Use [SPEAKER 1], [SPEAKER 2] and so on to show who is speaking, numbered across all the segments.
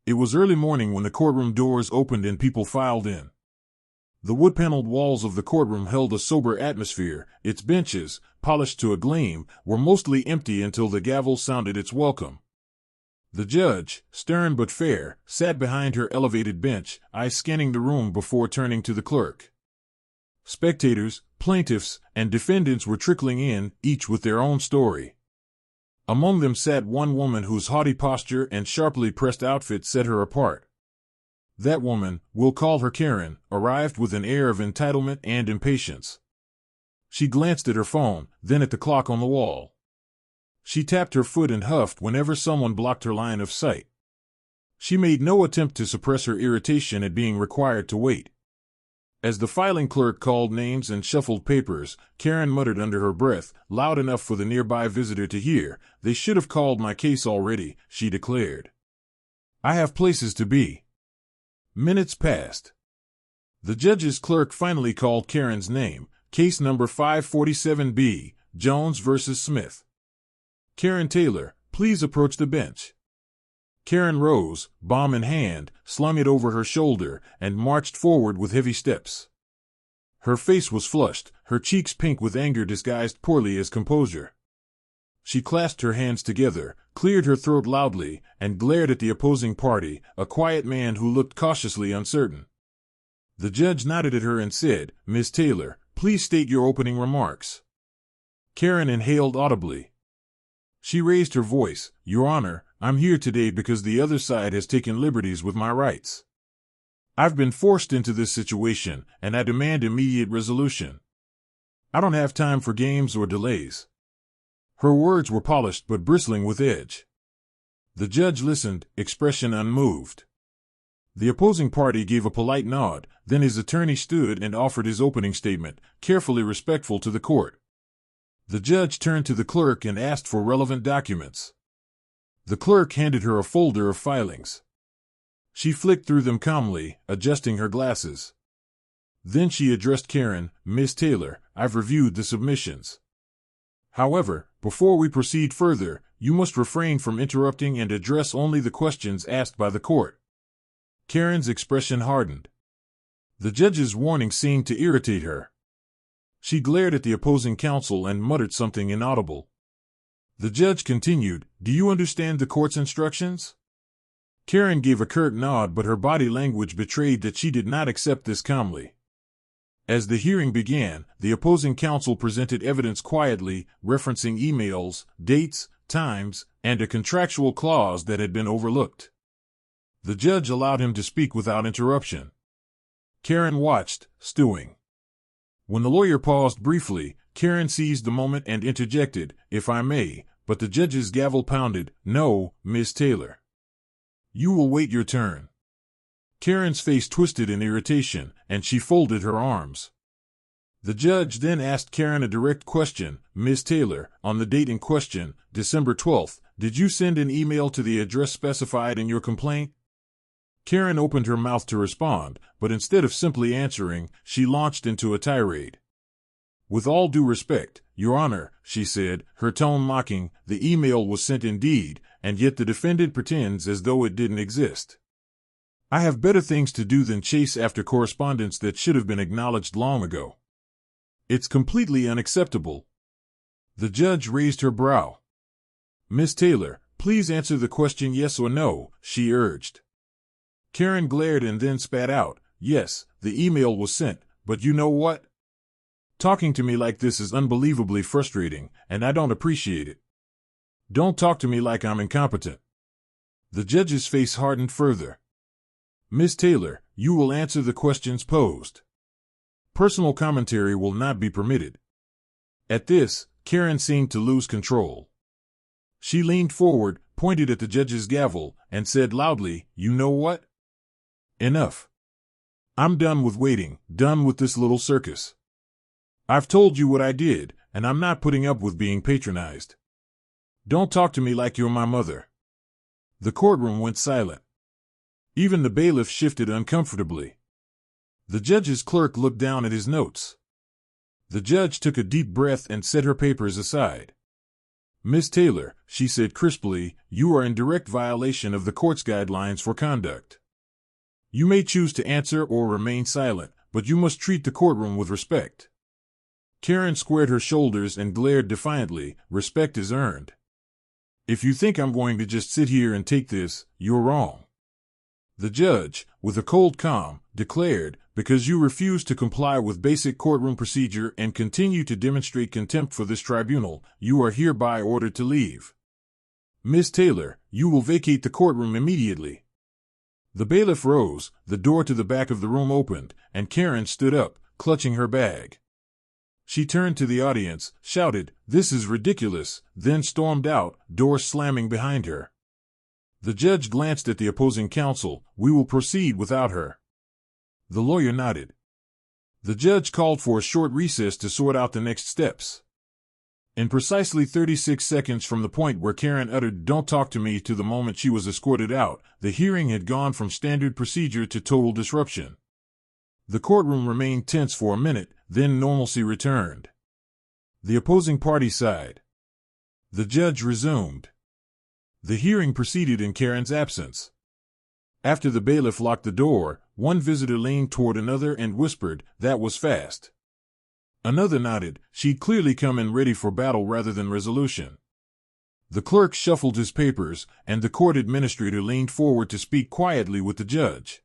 [SPEAKER 1] It was early morning when the courtroom doors opened and people filed in. The wood-paneled walls of the courtroom held a sober atmosphere. Its benches, polished to a gleam, were mostly empty until the gavel sounded its welcome. The judge, stern but fair, sat behind her elevated bench, eyes scanning the room before turning to the clerk. Spectators, plaintiffs, and defendants were trickling in, each with their own story. Among them sat one woman whose haughty posture and sharply pressed outfit set her apart. That woman, we'll call her Karen, arrived with an air of entitlement and impatience. She glanced at her phone, then at the clock on the wall. She tapped her foot and huffed whenever someone blocked her line of sight. She made no attempt to suppress her irritation at being required to wait. As the filing clerk called names and shuffled papers, Karen muttered under her breath, loud enough for the nearby visitor to hear, "They should have called my case already," she declared. "I have places to be." Minutes passed. The judge's clerk finally called Karen's name, case number 547B, Jones versus Smith. "Karen Taylor, please approach the bench." Karen rose, bomb in hand, slung it over her shoulder, and marched forward with heavy steps. Her face was flushed, her cheeks pink with anger disguised poorly as composure. She clasped her hands together, cleared her throat loudly, and glared at the opposing party, a quiet man who looked cautiously uncertain. The judge nodded at her and said, "Miss Taylor, please state your opening remarks." Karen inhaled audibly. She raised her voice, "Your Honor, I'm here today because the other side has taken liberties with my rights. I've been forced into this situation, and I demand immediate resolution. I don't have time for games or delays." Her words were polished but bristling with edge. The judge listened, expression unmoved. The opposing party gave a polite nod, then his attorney stood and offered his opening statement, carefully respectful to the court. The judge turned to the clerk and asked for relevant documents. The clerk handed her a folder of filings. She flicked through them calmly, adjusting her glasses. Then she addressed Karen, "Miss Taylor, I've reviewed the submissions. However, before we proceed further, you must refrain from interrupting and address only the questions asked by the court." Karen's expression hardened. The judge's warning seemed to irritate her. She glared at the opposing counsel and muttered something inaudible. The judge continued, "Do you understand the court's instructions?" Karen gave a curt nod, but her body language betrayed that she did not accept this calmly. As the hearing began, the opposing counsel presented evidence quietly, referencing emails, dates, times, and a contractual clause that had been overlooked. The judge allowed him to speak without interruption. Karen watched, stewing. When the lawyer paused briefly, Karen seized the moment and interjected, "If I may," but the judge's gavel pounded, "No, Miss Taylor. You will wait your turn." Karen's face twisted in irritation, and she folded her arms. The judge then asked Karen a direct question, "Miss Taylor, on the date in question, December 12th, did you send an email to the address specified in your complaint?" Karen opened her mouth to respond, but instead of simply answering, she launched into a tirade. "With all due respect, Your Honor," she said, her tone mocking, "the email was sent indeed, and yet the defendant pretends as though it didn't exist. I have better things to do than chase after correspondence that should have been acknowledged long ago. It's completely unacceptable." The judge raised her brow. "Miss Taylor, please answer the question yes or no," she urged. Karen glared and then spat out, "Yes, the email was sent, but you know what? Talking to me like this is unbelievably frustrating, and I don't appreciate it. Don't talk to me like I'm incompetent." The judge's face hardened further. "Miss Taylor, you will answer the questions posed. Personal commentary will not be permitted." At this, Karen seemed to lose control. She leaned forward, pointed at the judge's gavel, and said loudly, "You know what? Enough. I'm done with waiting, done with this little circus. I've told you what I did, and I'm not putting up with being patronized. Don't talk to me like you're my mother." The courtroom went silent. Even the bailiff shifted uncomfortably. The judge's clerk looked down at his notes. The judge took a deep breath and set her papers aside. Miss Taylor, she said crisply, you are in direct violation of the court's guidelines for conduct. You may choose to answer or remain silent, but you must treat the courtroom with respect. Karen squared her shoulders and glared defiantly. Respect is earned. If you think I'm going to just sit here and take this, you're wrong. The judge, with a cold calm, declared, because you refuse to comply with basic courtroom procedure and continue to demonstrate contempt for this tribunal, you are hereby ordered to leave. Miss Taylor, you will vacate the courtroom immediately. The bailiff rose, the door to the back of the room opened, and Karen stood up, clutching her bag. She turned to the audience, shouted, "This is ridiculous," then stormed out, door slamming behind her. The judge glanced at the opposing counsel. "We will proceed without her." The lawyer nodded. The judge called for a short recess to sort out the next steps. In precisely 36 seconds from the point where Karen uttered "Don't talk to me" to the moment she was escorted out, the hearing had gone from standard procedure to total disruption. The courtroom remained tense for a minute, then normalcy returned. The opposing party sighed. The judge resumed. The hearing proceeded in Karen's absence. After the bailiff locked the door, one visitor leaned toward another and whispered, "That was fast." Another nodded. She'd clearly come in ready for battle rather than resolution. The clerk shuffled his papers, and the court administrator leaned forward to speak quietly with the judge.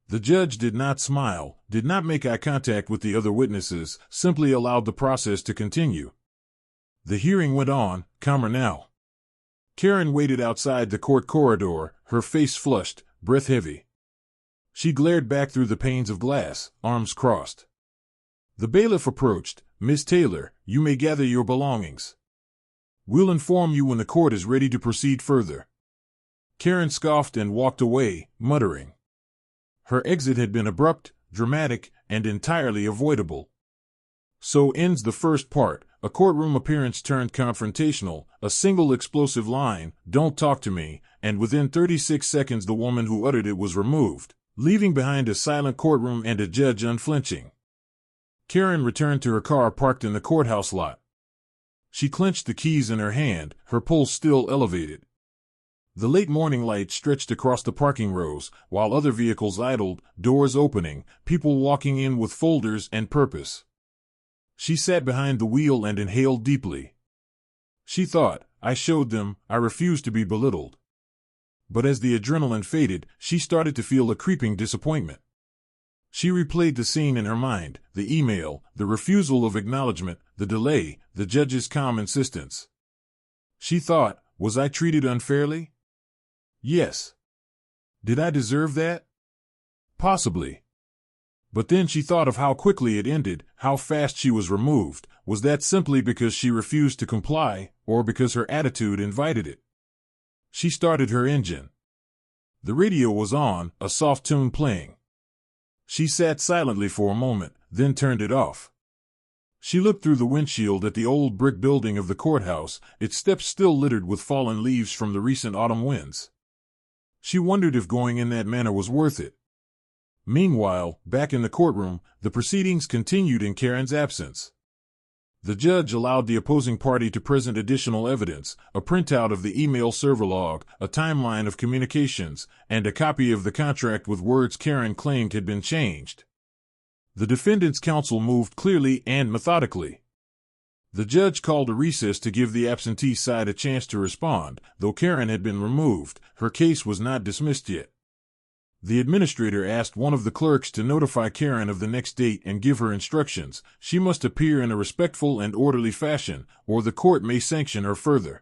[SPEAKER 1] The judge did not smile, did not make eye contact with the other witnesses, simply allowed the process to continue. The hearing went on, calmer now. Karen waited outside the court corridor, her face flushed, breath heavy. She glared back through the panes of glass, arms crossed. The bailiff approached. "Miss Taylor, you may gather your belongings. We'll inform you when the court is ready to proceed further." Karen scoffed and walked away, muttering. Her exit had been abrupt, dramatic, and entirely avoidable. So ends the first part, a courtroom appearance turned confrontational, a single explosive line, "Don't talk to me," and within 36 seconds the woman who uttered it was removed, leaving behind a silent courtroom and a judge unflinching. Karen returned to her car parked in the courthouse lot. She clenched the keys in her hand, her pulse still elevated. The late morning light stretched across the parking rows, while other vehicles idled, doors opening, people walking in with folders and purpose. She sat behind the wheel and inhaled deeply. She thought, "I showed them, I refuse to be belittled." But as the adrenaline faded, she started to feel a creeping disappointment. She replayed the scene in her mind, the email, the refusal of acknowledgement, the delay, the judge's calm insistence. She thought, was I treated unfairly? Yes. Did I deserve that? Possibly. But then she thought of how quickly it ended, how fast she was removed. Was that simply because she refused to comply, or because her attitude invited it? She started her engine. The radio was on, a soft tune playing. She sat silently for a moment, then turned it off. She looked through the windshield at the old brick building of the courthouse, its steps still littered with fallen leaves from the recent autumn winds. She wondered if going in that manner was worth it. Meanwhile, back in the courtroom, the proceedings continued in Karen's absence. The judge allowed the opposing party to present additional evidence, a printout of the email server log, a timeline of communications, and a copy of the contract with words Karen claimed had been changed. The defendant's counsel moved clearly and methodically. The judge called a recess to give the absentee side a chance to respond. Though Karen had been removed, her case was not dismissed yet. The administrator asked one of the clerks to notify Karen of the next date and give her instructions. She must appear in a respectful and orderly fashion, or the court may sanction her further.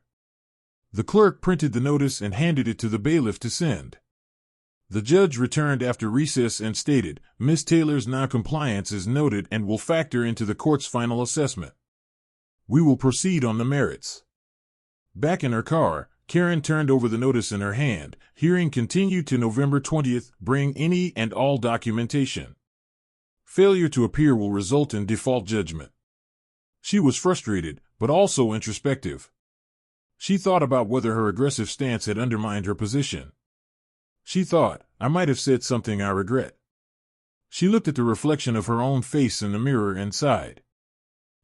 [SPEAKER 1] The clerk printed the notice and handed it to the bailiff to send. The judge returned after recess and stated, "Miss Taylor's noncompliance is noted and will factor into the court's final assessment. We will proceed on the merits." Back in her car, Karen turned over the notice in her hand. Hearing continued to November 20th. Bring any and all documentation. Failure to appear will result in default judgment. She was frustrated, but also introspective. She thought about whether her aggressive stance had undermined her position. She thought, "I might have said something I regret." She looked at the reflection of her own face in the mirror and sighed.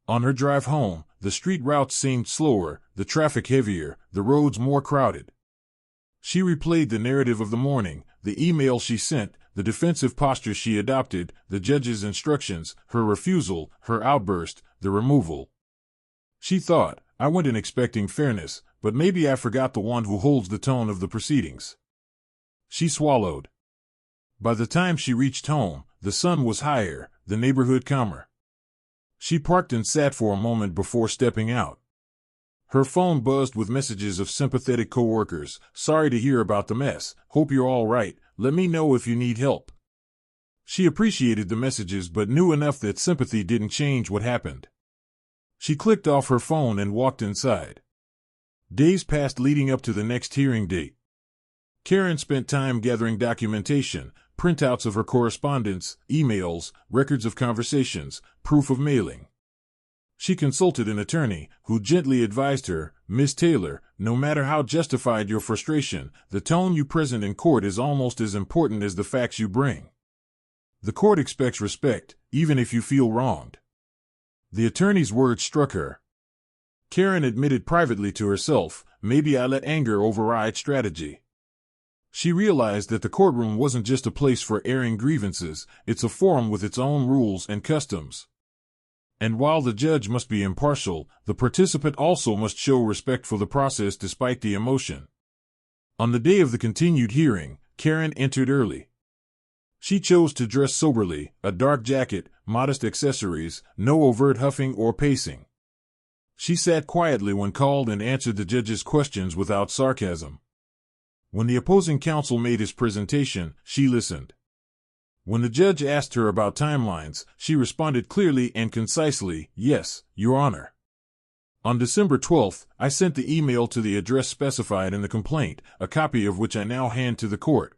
[SPEAKER 1] On her drive home, the street routes seemed slower, the traffic heavier, the roads more crowded. She replayed the narrative of the morning, the email she sent, the defensive posture she adopted, the judge's instructions, her refusal, her outburst, the removal. She thought, I went in expecting fairness, but maybe I forgot the one who holds the tone of the proceedings. She swallowed. By the time she reached home, the sun was higher, the neighborhood calmer. She parked and sat for a moment before stepping out. Her phone buzzed with messages of sympathetic coworkers. Sorry to hear about the mess. Hope you're all right. Let me know if you need help. She appreciated the messages but knew enough that sympathy didn't change what happened. She clicked off her phone and walked inside. Days passed leading up to the next hearing date. Karen spent time gathering documentation, printouts of her correspondence, emails, records of conversations, proof of mailing. She consulted an attorney, who gently advised her, Miss Taylor, no matter how justified your frustration, the tone you present in court is almost as important as the facts you bring. The court expects respect, even if you feel wronged. The attorney's words struck her. Karen admitted privately to herself, maybe I let anger override strategy. She realized that the courtroom wasn't just a place for airing grievances, it's a forum with its own rules and customs. And while the judge must be impartial, the participant also must show respect for the process despite the emotion. On the day of the continued hearing, Karen entered early. She chose to dress soberly, a dark jacket, modest accessories, no overt huffing or pacing. She sat quietly when called and answered the judge's questions without sarcasm. When the opposing counsel made his presentation, she listened. When the judge asked her about timelines, she responded clearly and concisely, Yes, Your Honor. On December 12th, I sent the email to the address specified in the complaint, a copy of which I now hand to the court.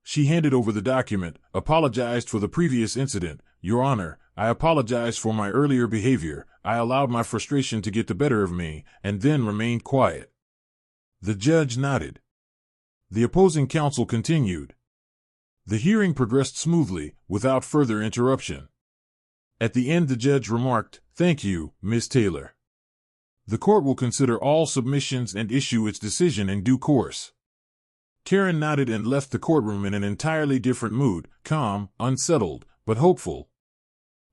[SPEAKER 1] She handed over the document, apologized for the previous incident. Your Honor, I apologize for my earlier behavior. I allowed my frustration to get the better of me, and then remained quiet. The judge nodded. The opposing counsel continued. The hearing progressed smoothly, without further interruption. At the end the judge remarked, Thank you, Miss Taylor. The court will consider all submissions and issue its decision in due course. Karen nodded and left the courtroom in an entirely different mood, calm, unsettled, but hopeful.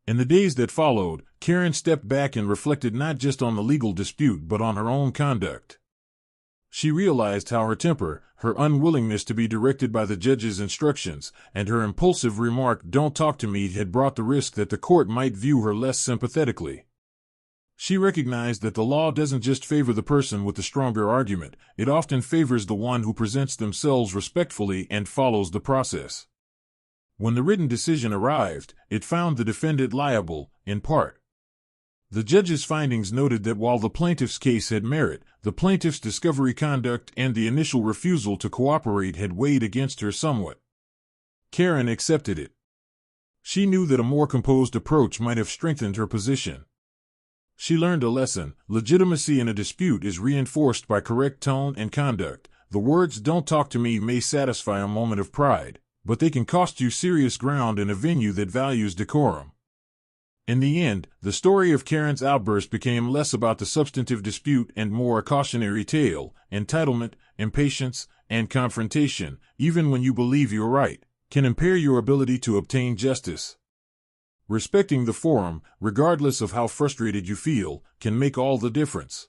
[SPEAKER 1] In the days that followed, Karen stepped back and reflected not just on the legal dispute but on her own conduct. She realized how her temper, her unwillingness to be directed by the judge's instructions, and her impulsive remark, Don't talk to me, had brought the risk that the court might view her less sympathetically. She recognized that the law doesn't just favor the person with the stronger argument, it often favors the one who presents themselves respectfully and follows the process. When the written decision arrived, it found the defendant liable, in part. The judge's findings noted that while the plaintiff's case had merit, the plaintiff's discovery conduct and the initial refusal to cooperate had weighed against her somewhat. Karen accepted it. She knew that a more composed approach might have strengthened her position. She learned a lesson. Legitimacy in a dispute is reinforced by correct tone and conduct. The words "Don't talk to me" may satisfy a moment of pride, but they can cost you serious ground in a venue that values decorum. In the end, the story of Karen's outburst became less about the substantive dispute and more a cautionary tale. Entitlement, impatience, and confrontation, even when you believe you're right, can impair your ability to obtain justice. Respecting the forum, regardless of how frustrated you feel, can make all the difference.